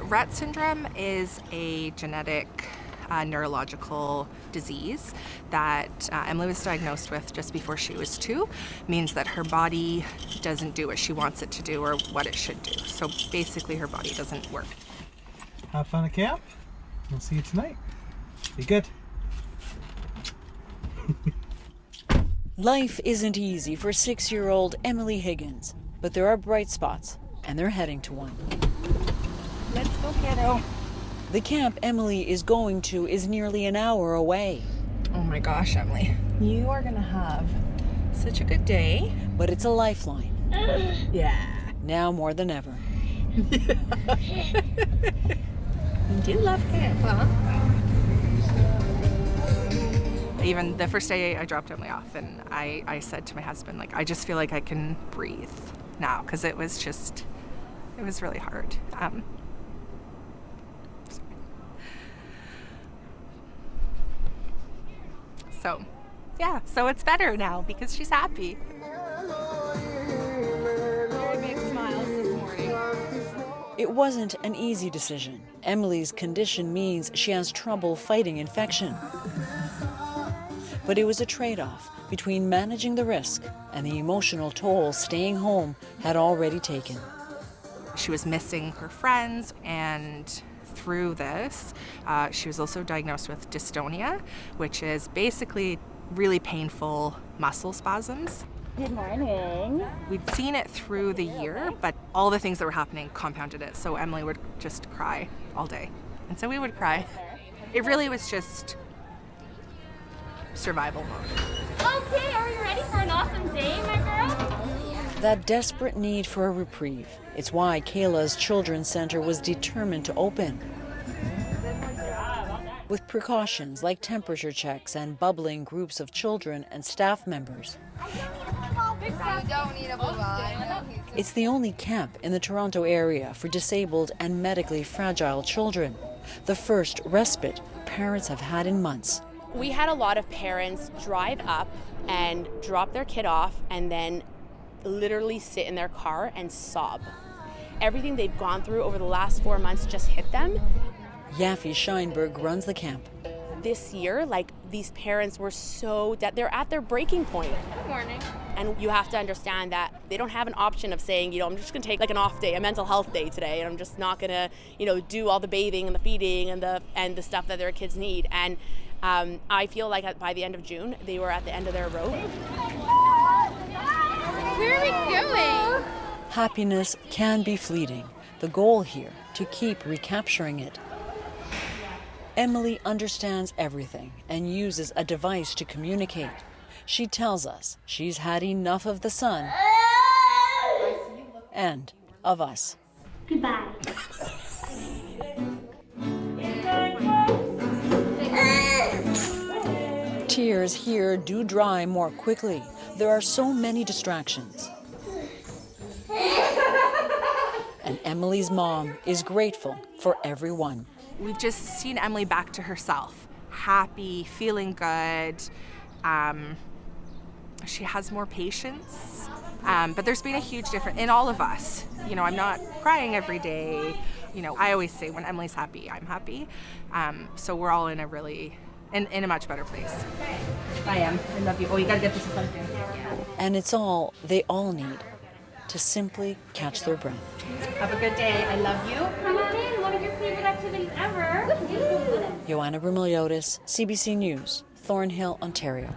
Rett syndrome is a genetic neurological disease that Emily was diagnosed with just before she was 2. Means that her body doesn't do what she wants it to do or what it should do. So basically her body doesn't work. Have fun at camp. We'll see you tonight. Be good. Life isn't easy for 6-year-old Emily Higgins, but there are bright spots, and they're heading to one. Let's go, kiddo. The camp Emily is going to is nearly an hour away. Oh my gosh, Emily. You are gonna have such a good day. But it's a lifeline. Yeah. Now more than ever. You do love camp, huh? Even the first day I dropped Emily off, and I said to my husband, like, I just feel like I can breathe now, because it was really hard. So, yeah, so it's better now because she's happy. Very big smiles this morning. It wasn't an easy decision. Emily's condition means she has trouble fighting infection. But it was a trade-off between managing the risk and the emotional toll staying home had already taken. She was missing her friends, and through this, she was also diagnosed with dystonia, which is basically really painful muscle spasms. Good morning. We'd seen it through the year, but all the things that were happening compounded it. So Emily would just cry all day. And so we would cry. It really was just survival mode. Okay, are you ready for an awesome day, my girl? That desperate need for a reprieve. It's why Kayla's Children's Center was determined to open. With precautions like temperature checks and bubbling groups of children and staff members. It's the only camp in the Toronto area for disabled and medically fragile children. The first respite parents have had in months. We had a lot of parents drive up and drop their kid off and then literally sit in their car and sob. Everything they've gone through over the last 4 months just hit them. Yaffe Scheinberg runs the camp. This year, these parents were they're at their breaking point. Good morning. And you have to understand that they don't have an option of saying, I'm just gonna take an off day, a mental health day today, and I'm just not gonna, do all the bathing and the feeding and the stuff that their kids need. And I feel like by the end of June, they were at the end of their rope. Where are we going? Happiness can be fleeting. The goal here, to keep recapturing it. Emily understands everything and uses a device to communicate. She tells us she's had enough of the sun and of us. Goodbye. Tears here do dry more quickly. There are so many distractions. And Emily's mom is grateful for everyone. We've just seen Emily back to herself, happy, feeling good. She has more patience, but there's been a huge difference in all of us. I'm not crying every day. I always say when Emily's happy, I'm happy. So we're all in a really, in a much better place. I am. I love you. Oh, you gotta get this plugged in. And it's all they all need to simply catch their breath. Have a good day. I love you. Come on in. One of your favorite activities ever. Joanna Brumiliotis, CBC News, Thornhill, Ontario.